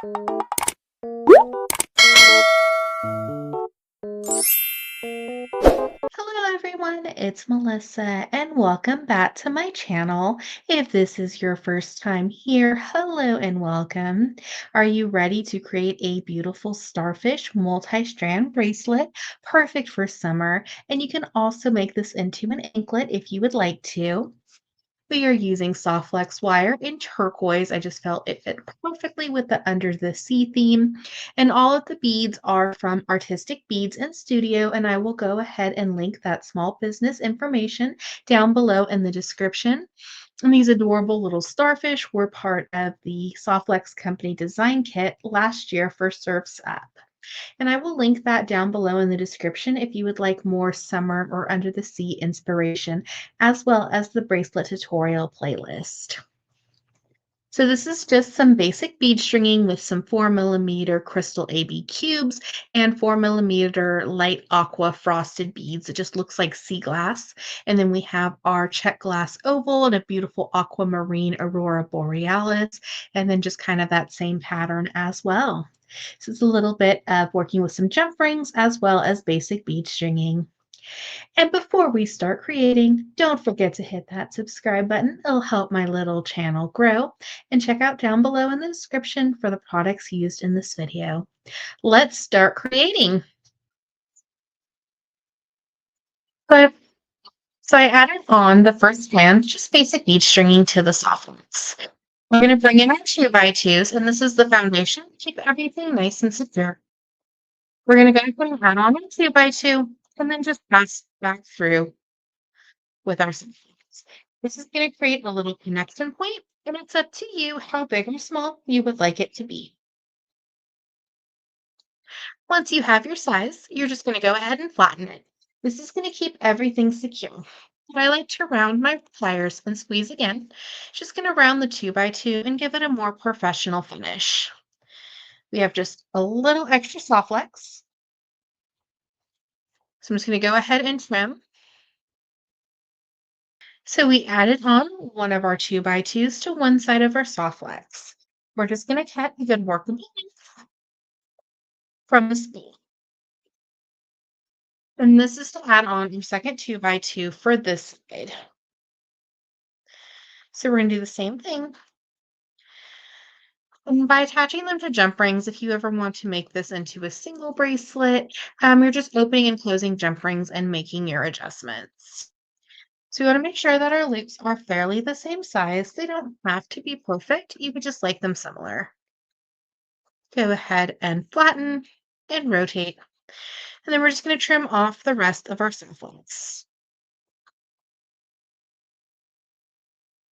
Hello everyone, it's Melissa and welcome back to my channel. If this is your first time here, hello and welcome. Are you ready to create a beautiful starfish multi-strand bracelet, perfect for summer? And you can also make this into an anklet if you would like to. We are using soft flex wire in turquoise. I just felt it fit perfectly with the under the sea theme. And all of the beads are from Artistic Beads in Studio. And I will go ahead and link that small business information down below in the description. And these adorable little starfish were part of the Softflex Company design kit last year for Surf's Up. And I will link that down below in the description if you would like more summer or under the sea inspiration, as well as the bracelet tutorial playlist. So this is just some basic bead stringing with some 4mm crystal AB cubes and 4mm light aqua frosted beads. It just looks like sea glass. And then we have our check glass oval and a beautiful aquamarine aurora borealis, and then just kind of that same pattern as well. So it's a little bit of working with some jump rings as well as basic bead stringing. And before we start creating, don't forget to hit that subscribe button. It'll help my little channel grow. And check out down below in the description for the products used in this video. Let's start creating. So, I added on the first band, just basic bead stringing to the soft ones. We're going to bring in our 2x2s, and this is the foundation. Keep everything nice and secure. We're going to go ahead and add on a 2x2 and then just pass back through with our sections. This is going to create a little connection point, and it's up to you how big or small you would like it to be. Once you have your size, you're just going to go ahead and flatten it. This is going to keep everything secure. I like to round my pliers and squeeze again. Just going to round the 2x2 and give it a more professional finish. We have just a little extra soft flex. So I'm just going to go ahead and trim. So we added on one of our 2x2s to one side of our soft flex. We're just going to cut a good workable length from the spool. And this is to add on your second 2x2 for this side. So we're going to do the same thing. And by attaching them to jump rings, if you ever want to make this into a single bracelet, you're just opening and closing jump rings and making your adjustments. So we want to make sure that our loops are fairly the same size. They don't have to be perfect. You would just like them similar. Go ahead and flatten and rotate. And then we're just going to trim off the rest of our soft.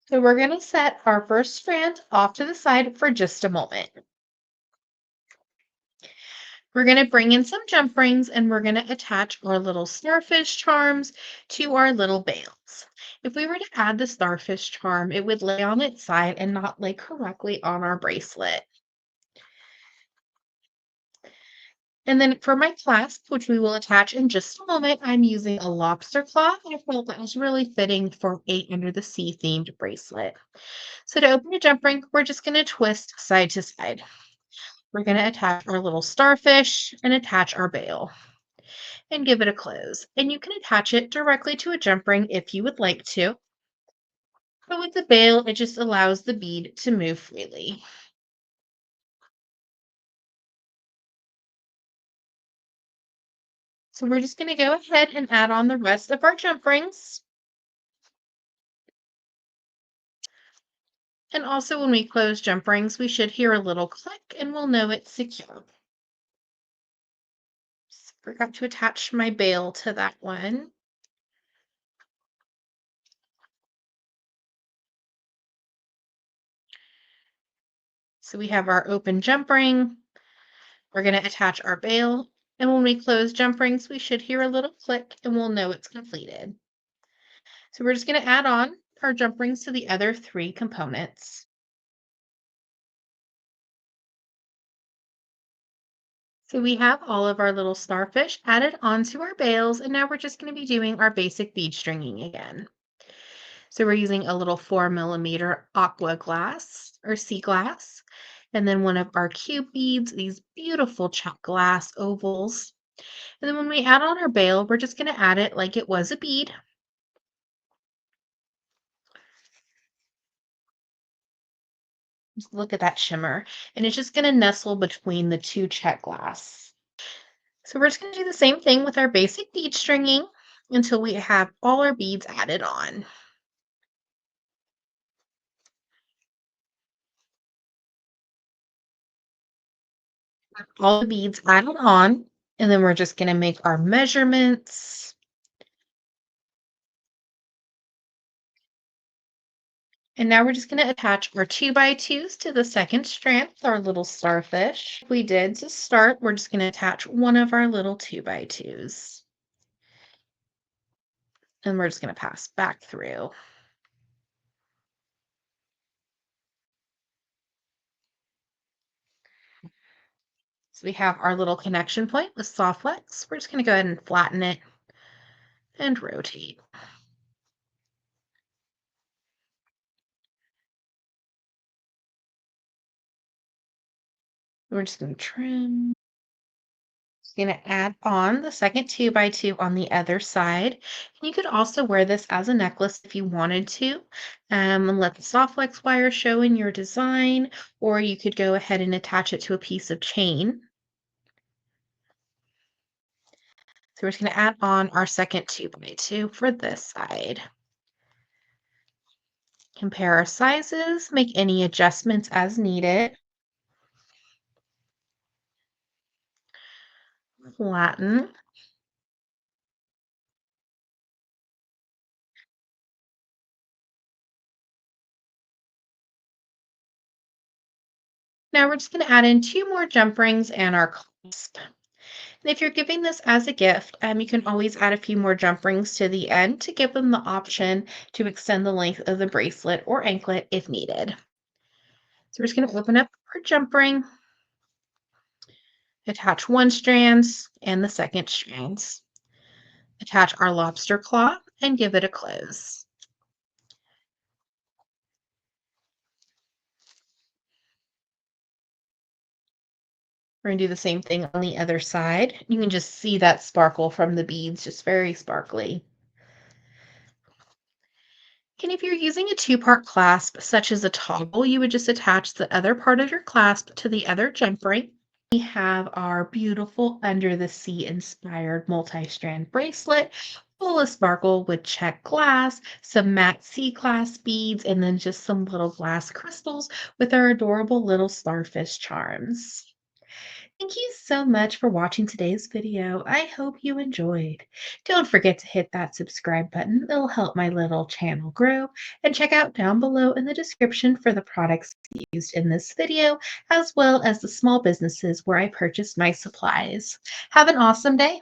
So we're going to set our first strand off to the side for just a moment. We're going to bring in some jump rings and we're going to attach our little starfish charms to our little bails. If we were to add the starfish charm, it would lay on its side and not lay correctly on our bracelet. And then for my clasp, which we will attach in just a moment, I'm using a lobster claw. I felt that was really fitting for a under the sea themed bracelet. So to open a jump ring, we're just going to twist side to side. We're going to attach our little starfish and attach our bail and give it a close. And you can attach it directly to a jump ring if you would like to. But with the bail, it just allows the bead to move freely. So we're just going to go ahead and add on the rest of our jump rings. And also when we close jump rings, we should hear a little click and we'll know it's secure. Just forgot to attach my bail to that one. So we have our open jump ring. We're going to attach our bail. And when we close jump rings, we should hear a little click and we'll know it's completed. So we're just going to add on our jump rings to the other 3 components. So we have all of our little starfish added onto our bails, and now we're just going to be doing our basic bead stringing again. So we're using a little 4mm aqua glass or sea glass, and then one of our cube beads, these beautiful check glass ovals. And then when we add on our bail, we're just going to add it like it was a bead. Just look at that shimmer. And it's just going to nestle between the two check glass. So we're just going to do the same thing with our basic bead stringing until we have all our beads added on. All the beads added on, and then we're just going to make our measurements. And now we're just going to attach our 2x2s to the second strand with our little starfish. We did to start, we're just going to attach one of our little 2x2s. And we're just going to pass back through. So we have our little connection point with soft flex. We're just going to go ahead and flatten it and rotate. We're just going to trim. Going to add on the second 2x2 on the other side. And you could also wear this as a necklace if you wanted to, and let the soft flex wire show in your design, or you could go ahead and attach it to a piece of chain. So we're just going to add on our second 2x2 for this side. Compare our sizes, make any adjustments as needed. Flatten. Now we're just going to add in 2 more jump rings and our clasp. And if you're giving this as a gift, you can always add a few more jump rings to the end to give them the option to extend the length of the bracelet or anklet if needed. So we're just going to open up our jump ring, attach one strand and the second strands, attach our lobster claw, and give it a close. We're going to do the same thing on the other side. You can just see that sparkle from the beads, just very sparkly. And if you're using a two-part clasp, such as a toggle, you would just attach the other part of your clasp to the other jump ring. We have our beautiful under the sea inspired multi-strand bracelet full of sparkle with check glass, some matte sea glass beads, and then just some little glass crystals with our adorable little starfish charms. Thank you so much for watching today's video. I hope you enjoyed. Don't forget to hit that subscribe button. It'll help my little channel grow. And check out down below in the description for the products used in this video, as well as the small businesses where I purchased my supplies. Have an awesome day.